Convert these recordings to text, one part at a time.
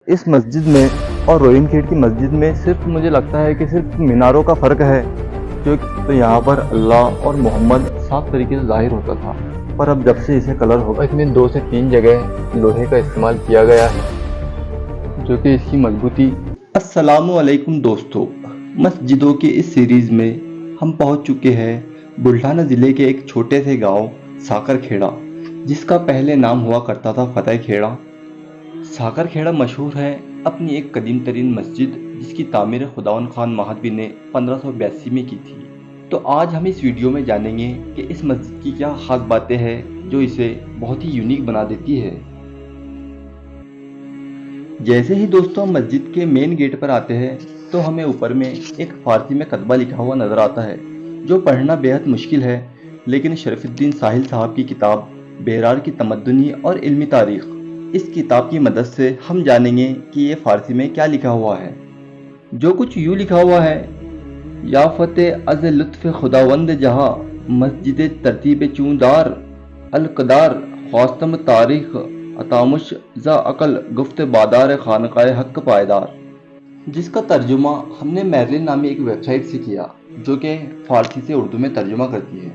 इस मस्जिद में और रोइन खेड़ की मस्जिद में सिर्फ मुझे लगता है कि सिर्फ मीनारों का फ़र्क है। जो तो यहाँ पर अल्लाह और मोहम्मद साफ तरीके से ज़ाहिर होता था, पर अब जब से इसे कलर होगा इसमें 2 से 3 जगह लोहे का इस्तेमाल किया गया है, जो कि इसकी मजबूती। अस्सलामुअलैकुम दोस्तों, मस्जिदों की इस सीरीज़ में हम पहुंच चुके हैं बुल्ढाना ज़िले के एक छोटे से गांव साकर खेड़ा, जिसका पहले नाम हुआ करता था फतेह खेड़ा। साकर खेड़ा मशहूर है अपनी एक कदीम तरीन मस्जिद, जिसकी तामीर खुदावन खान महादवी ने 1582 में की थी। तो आज हम इस वीडियो में जानेंगे कि इस मस्जिद की क्या खास बातें हैं जो इसे बहुत ही यूनिक बना देती है। जैसे ही दोस्तों हम मस्जिद के मेन गेट पर आते हैं तो हमें ऊपर में एक फारसी में कतबा लिखा हुआ नज़र आता है, जो पढ़ना बेहद मुश्किल है, लेकिन शरीफुद्दीन साहिल साहब की किताब बेरार की तमद्दुनी और इल्मी तारीख, इस किताब की मदद से हम जानेंगे कि ये फारसी में क्या लिखा हुआ है। जो कुछ यूँ लिखा हुआ है, या फतेह अज लुत्फ़ खुदावंद जहाँ मस्जिद तरतीब चूँदार अलकदार ख्वास्तम तारीख अतामुश ज़ा अकल गुफ्त बादार खानकाए हक पायदार। जिसका तर्जुमा हमने मैरलिन नामी एक वेबसाइट से किया, जो कि फारसी से उर्दू में तर्जुमा करती है।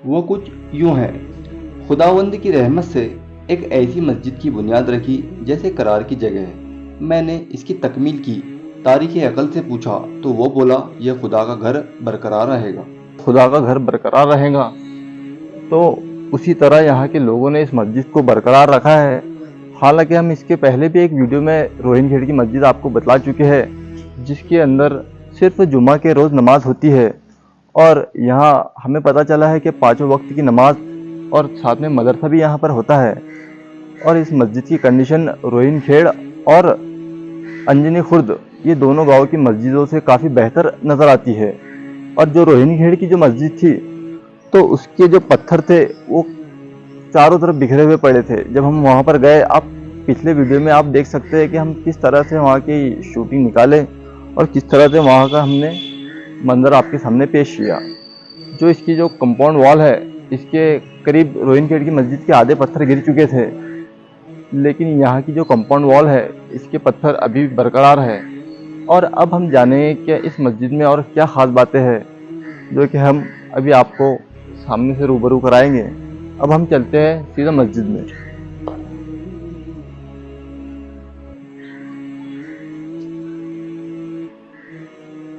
वो कुछ यूँ है: खुदावंद की रहमत से एक ऐसी मस्जिद की बुनियाद रखी जैसे करार की जगह है। मैंने इसकी तकमील की, तारीख अकल से पूछा तो वो बोला यह खुदा का घर बरकरार रहेगा। खुदा का घर बरकरार रहेगा, तो उसी तरह यहाँ के लोगों ने इस मस्जिद को बरकरार रखा है। हालांकि हम इसके पहले भी एक वीडियो में रोहिन खेड़ की मस्जिद आपको बतला चुके हैं, जिसके अंदर सिर्फ जुमा के रोज़ नमाज होती है, और यहाँ हमें पता चला है कि पाँचों वक्त की नमाज और साथ में मदरसा भी यहाँ पर होता है। और इस मस्जिद की कंडीशन रोहिन खेड़ और अंजनी खुर्द, ये दोनों गांव की मस्जिदों से काफ़ी बेहतर नज़र आती है। और जो रोहिन खेड़ की जो मस्जिद थी, तो उसके जो पत्थर थे वो चारों तरफ बिखरे हुए पड़े थे। जब हम वहाँ पर गए, आप पिछले वीडियो में आप देख सकते हैं कि हम किस तरह से वहाँ की शूटिंग निकाले और किस तरह से वहाँ का हमने मंजर आपके सामने पेश किया। जो इसकी जो कंपाउंड वॉल है, इसके करीब रोहिन खेड़ की मस्जिद के आधे पत्थर गिर चुके थे, लेकिन यहाँ की जो कंपाउंड वॉल है, इसके पत्थर अभी भी बरकरार है। और अब हम जानेंगे कि इस मस्जिद में और क्या ख़ास बातें हैं, जो कि हम अभी आपको सामने से रूबरू कराएंगे। अब हम चलते हैं सीधा मस्जिद में।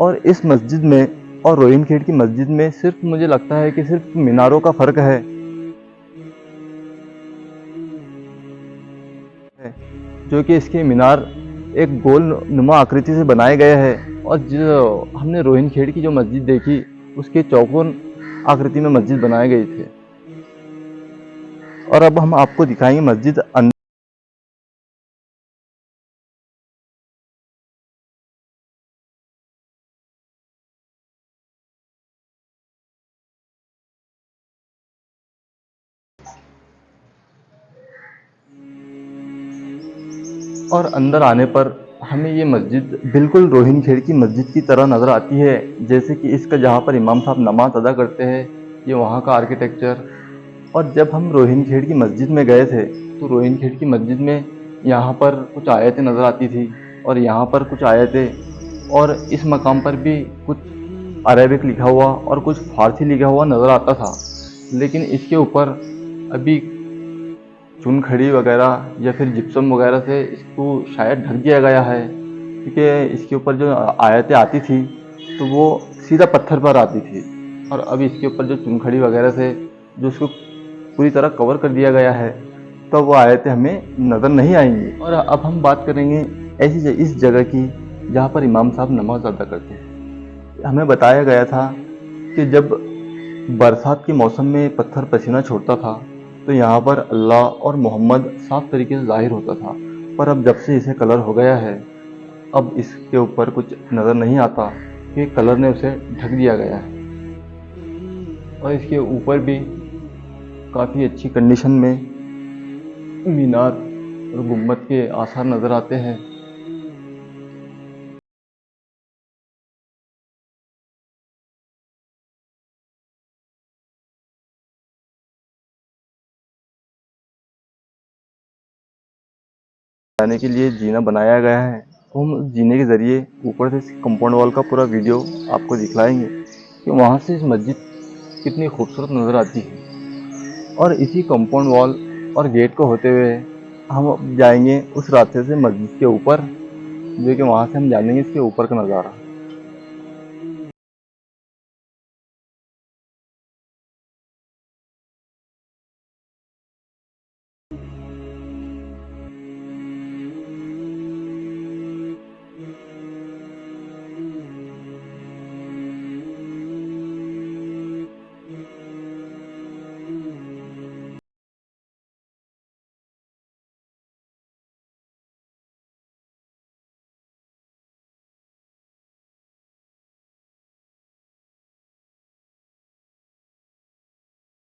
और इस मस्जिद में और रोहिन खेड़ की मस्जिद में सिर्फ मुझे लगता है कि सिर्फ मीनारों का फ़र्क है, जो कि इसके मीनार एक गोल नुमा आकृति से बनाए गए हैं। और जो हमने रोहिन खेड़ की जो मस्जिद देखी, उसके चौकोन आकृति में मस्जिद बनाए गए थे। और अब हम आपको दिखाएंगे मस्जिद अंदर। और अंदर आने पर हमें ये मस्जिद बिल्कुल रोहिन खेड़ की मस्जिद की तरह नज़र आती है। जैसे कि इसका जहाँ पर इमाम साहब नमाज अदा करते हैं, ये वहाँ का आर्किटेक्चर। और जब हम रोहिन खेड़ की मस्जिद में गए थे, तो रोहिन खेड़ की मस्जिद में यहाँ पर कुछ आयतें नज़र आती थी, और यहाँ पर कुछ आयतें, और इस मकाम पर भी कुछ अरेबिक लिखा हुआ और कुछ फारसी लिखा हुआ नज़र आता था। लेकिन इसके ऊपर अभी चुनखड़ी वगैरह या फिर जिप्सम वगैरह से इसको शायद ढक दिया गया है, क्योंकि इसके ऊपर जो आयतें आती थी तो वो सीधा पत्थर पर आती थी, और अब इसके ऊपर जो चुनखड़ी वगैरह से जो उसको पूरी तरह कवर कर दिया गया है, तो वो आयतें हमें नज़र नहीं आएंगी। और अब हम बात करेंगे इस जगह की जहाँ पर इमाम साहब नमाज अदा करते हैं। हमें बताया गया था कि जब बरसात के मौसम में पत्थर पसीना छोड़ता था, तो यहाँ पर अल्लाह और मोहम्मद साफ तरीके से ज़ाहिर होता था। पर अब जब से इसे कलर हो गया है, अब इसके ऊपर कुछ नज़र नहीं आता, कि कलर ने उसे ढक दिया गया है। और इसके ऊपर भी काफ़ी अच्छी कंडीशन में मीनार और गुम्बद के आसार नज़र आते हैं। जाने के लिए जीना बनाया गया है, तो हम उस जीने के ज़रिए ऊपर से इस कंपाउंड वॉल का पूरा वीडियो आपको दिखलाएंगे कि वहाँ से इस मस्जिद कितनी खूबसूरत नज़र आती है। और इसी कंपाउंड वॉल और गेट को होते हुए हम अब जाएंगे उस रास्ते से मस्जिद के ऊपर, जो कि वहाँ से हम जानेंगे इसके ऊपर का नज़ारा।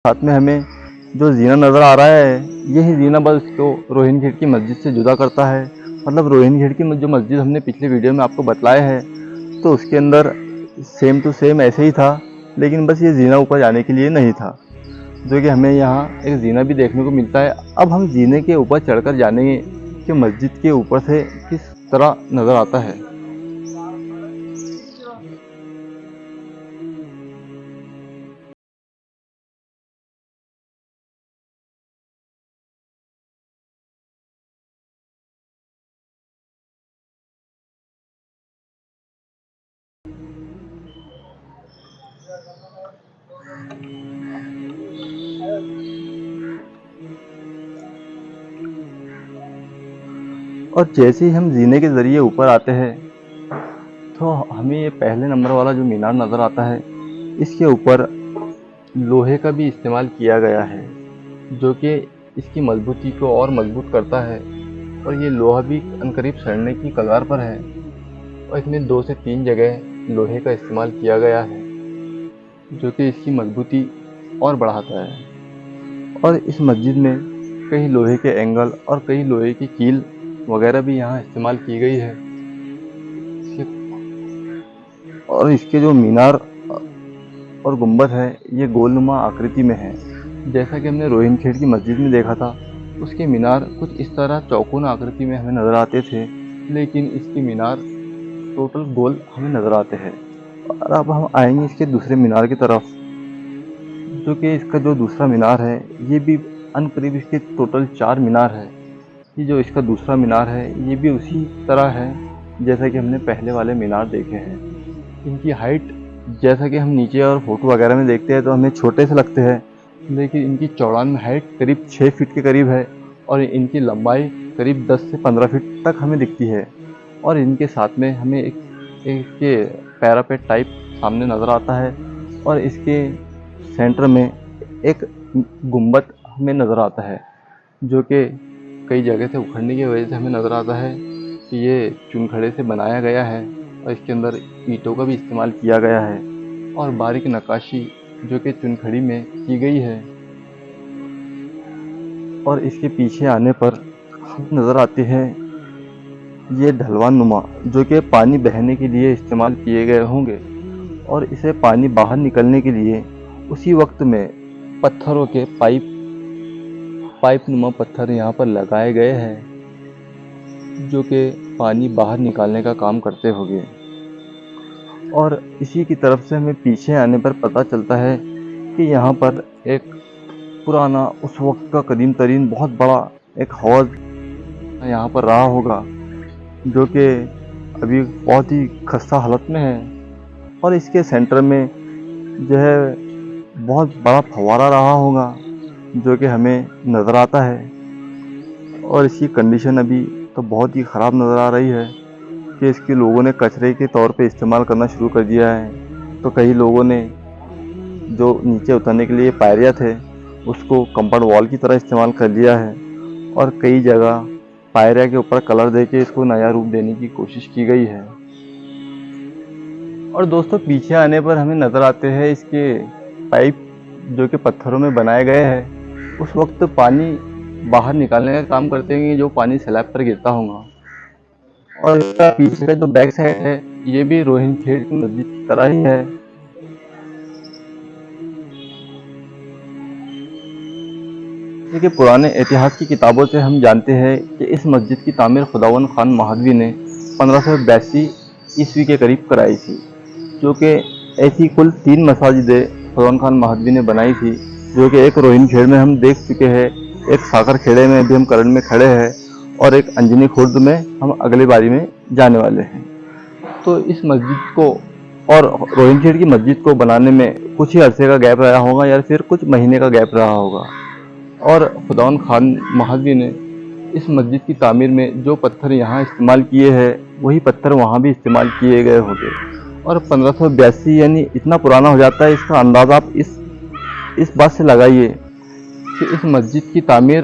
साथ में हमें जो जीना नज़र आ रहा है, यही जीना बस इसको रोहिन खेड़ की मस्जिद से जुदा करता है। मतलब रोहिन खेड़ की जो मस्जिद हमने पिछले वीडियो में आपको बतलाया है, तो उसके अंदर सेम टू सेम ऐसे ही था, लेकिन बस ये जीना ऊपर जाने के लिए नहीं था, जो कि हमें यहाँ एक जीना भी देखने को मिलता है। अब हम जीने के ऊपर चढ़कर जानेंगे कि मस्जिद के ऊपर से किस तरह नज़र आता है। और जैसे ही हम जीने के ज़रिए ऊपर आते हैं, तो हमें ये पहले नंबर वाला जो मीनार नज़र आता है, इसके ऊपर लोहे का भी इस्तेमाल किया गया है, जो कि इसकी मजबूती को और मजबूत करता है। और ये लोहा भी अनकरीब सड़ने की कगार पर है, और इसमें 2 से 3 जगह लोहे का इस्तेमाल किया गया है, जो कि इसकी मजबूती और बढ़ाता है। और इस मस्जिद में कई लोहे के एंगल और कई लोहे की कील वगैरह भी यहाँ इस्तेमाल की गई है। और इसके जो मीनार और गुंबद है, ये गोलनुमा आकृति में है। जैसा कि हमने रोहिन खेड़ की मस्जिद में देखा था, उसके मीनार कुछ इस तरह चौकोन आकृति में हमें नज़र आते थे, लेकिन इसके मीनार टोटल गोल हमें नज़र आते हैं। और अब हम आएंगे इसके दूसरे मीनार की तरफ, जो कि इसका जो दूसरा मीनार है, ये भी अनकरीब इसके टोटल 4 मीनार है। ये जो इसका दूसरा मीनार है, ये भी उसी तरह है जैसा कि हमने पहले वाले मीनार देखे हैं। इनकी हाइट, जैसा कि हम नीचे और फोटो वगैरह में देखते हैं तो हमें छोटे से लगते हैं, लेकिन इनकी चौड़ाई में हाइट करीब 6 फीट के करीब है, और इनकी लंबाई करीब 10 से 15 फीट तक हमें दिखती है। और इनके साथ में हमें इसके पैरापेट टाइप सामने नज़र आता है, और इसके सेंटर में एक गुंबद हमें नज़र आता है, जो कि कई जगह से उखड़ने की वजह से हमें नज़र आता है कि ये चुनखड़े से बनाया गया है, और इसके अंदर ईंटों का भी इस्तेमाल किया गया है, और बारीक नक्काशी जो कि चुनखड़ी में की गई है। और इसके पीछे आने पर हमें नज़र आते हैं ये ढलवान नुमा, जो कि पानी बहने के लिए इस्तेमाल किए गए होंगे, और इसे पानी बाहर निकलने के लिए उसी वक्त में पत्थरों के पाइप नुमा पत्थर यहाँ पर लगाए गए हैं, जो कि पानी बाहर निकालने का काम करते होंगे। और इसी की तरफ से हमें पीछे आने पर पता चलता है कि यहाँ पर एक पुराना, उस वक्त का कदीम तरीन बहुत बड़ा एक हौज यहाँ पर रहा होगा, जो कि अभी बहुत ही खस्ता हालत में है। और इसके सेंटर में जो है बहुत बड़ा फव्वारा रहा होगा, जो कि हमें नज़र आता है। और इसकी कंडीशन अभी तो बहुत ही ख़राब नज़र आ रही है कि इसके लोगों ने कचरे के तौर पे इस्तेमाल करना शुरू कर दिया है। तो कई लोगों ने जो नीचे उतरने के लिए पायरियाँ थे, उसको कंपाउंड वॉल की तरह इस्तेमाल कर लिया है, और कई जगह पायरिया के ऊपर कलर देके इसको नया रूप देने की कोशिश की गई है। और दोस्तों, पीछे आने पर हमें नज़र आते हैं इसके पाइप, जो कि पत्थरों में बनाए गए हैं। उस वक्त पानी बाहर निकालने का काम करते हैं, जो पानी स्लैब पर गिरता होगा। और इसका पीछे का जो बैक साइड है, ये भी रोहिन खेड़ की मस्जिद की तरह ही है। देखिए, पुराने इतिहास की किताबों से हम जानते हैं कि इस मस्जिद की तामीर खुदावंद खान महादवी ने 1582 ईस्वी के करीब कराई थी, जो कि ऐसी कुल 3 मसाजिदें खुदावंद खान महादवी ने बनाई थी, जो कि एक रोहिन खेड़ में हम देख चुके हैं, एक साकर खेड़े में अभी हम करण में खड़े हैं, और एक अंजनी खुर्द में हम अगली बारी में जाने वाले हैं। तो इस मस्जिद को और रोहिनखेड़ की मस्जिद को बनाने में कुछ ही अरसे का गैप रहा होगा या फिर कुछ महीने का गैप रहा होगा, और खुदावंद खान महादवी ने इस मस्जिद की तामीर में जो पत्थर यहाँ इस्तेमाल किए हैं वही पत्थर वहाँ भी इस्तेमाल किए गए होंगे। और 1582 यानी इतना पुराना हो जाता है, इसका अंदाज़ा आप इस बात से लगाइए कि इस मस्जिद की तामीर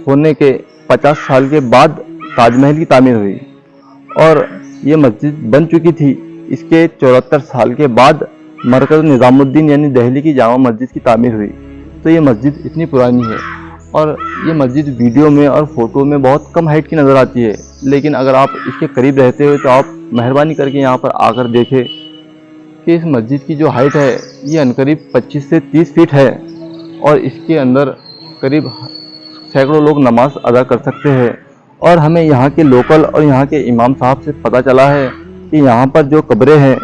होने के 50 साल के बाद ताजमहल की तामीर हुई, और ये मस्जिद बन चुकी थी इसके 74 साल के बाद मरकज़ निज़ामुद्दीन यानी दिल्ली की जामा मस्जिद की तामीर हुई। तो ये मस्जिद इतनी पुरानी है, और ये मस्जिद वीडियो में और फोटो में बहुत कम हाइट की नज़र आती है, लेकिन अगर आप इसके करीब रहते हो तो आप मेहरबानी करके यहाँ पर आकर देखें कि इस मस्जिद की जो हाइट है ये अनकरीब 25 से 30 फीट है, और इसके अंदर करीब सैकड़ों लोग नमाज अदा कर सकते हैं। और हमें यहाँ के लोकल और यहाँ के इमाम साहब से पता चला है कि यहाँ पर जो कब्रें हैं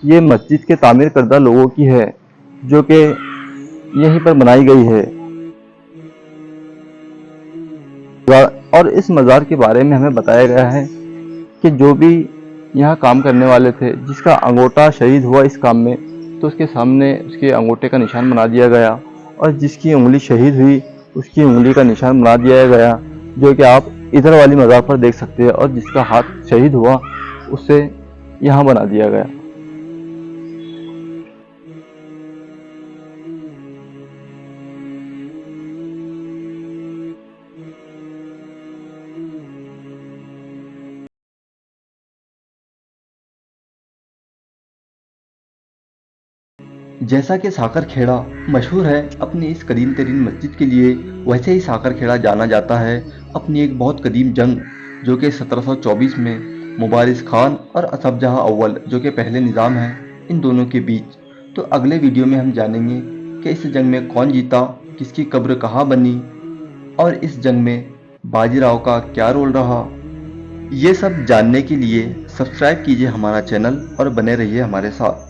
ये मस्जिद के तामीर करदा लोगों की है, जो कि यहीं पर बनाई गई है। और इस मज़ार के बारे में हमें बताया गया है कि जो भी यहाँ काम करने वाले थे, जिसका अंगूठा शहीद हुआ इस काम में, तो उसके सामने उसके अंगूठे का निशान बना दिया गया, और जिसकी उंगली शहीद हुई उसकी उंगली का निशान बना दिया गया, जो कि आप इधर वाली मज़ार पर देख सकते हैं, और जिसका हाथ शहीद हुआ उसे यहाँ बना दिया गया। जैसा कि साकर खेड़ा मशहूर है अपनी इस कदीम तरीन मस्जिद के लिए, वैसे ही साकर खेड़ा जाना जाता है अपनी एक बहुत कदीम जंग, जो कि 1724 में मुबारिज़ खान और असफ जहाँ अव्वल, जो कि पहले निज़ाम हैं, इन दोनों के बीच। तो अगले वीडियो में हम जानेंगे कि इस जंग में कौन जीता, किसकी कब्र कहाँ बनी, और इस जंग में बाजीराव का क्या रोल रहा। ये सब जानने के लिए सब्सक्राइब कीजिए हमारा चैनल और बने रहिए हमारे साथ।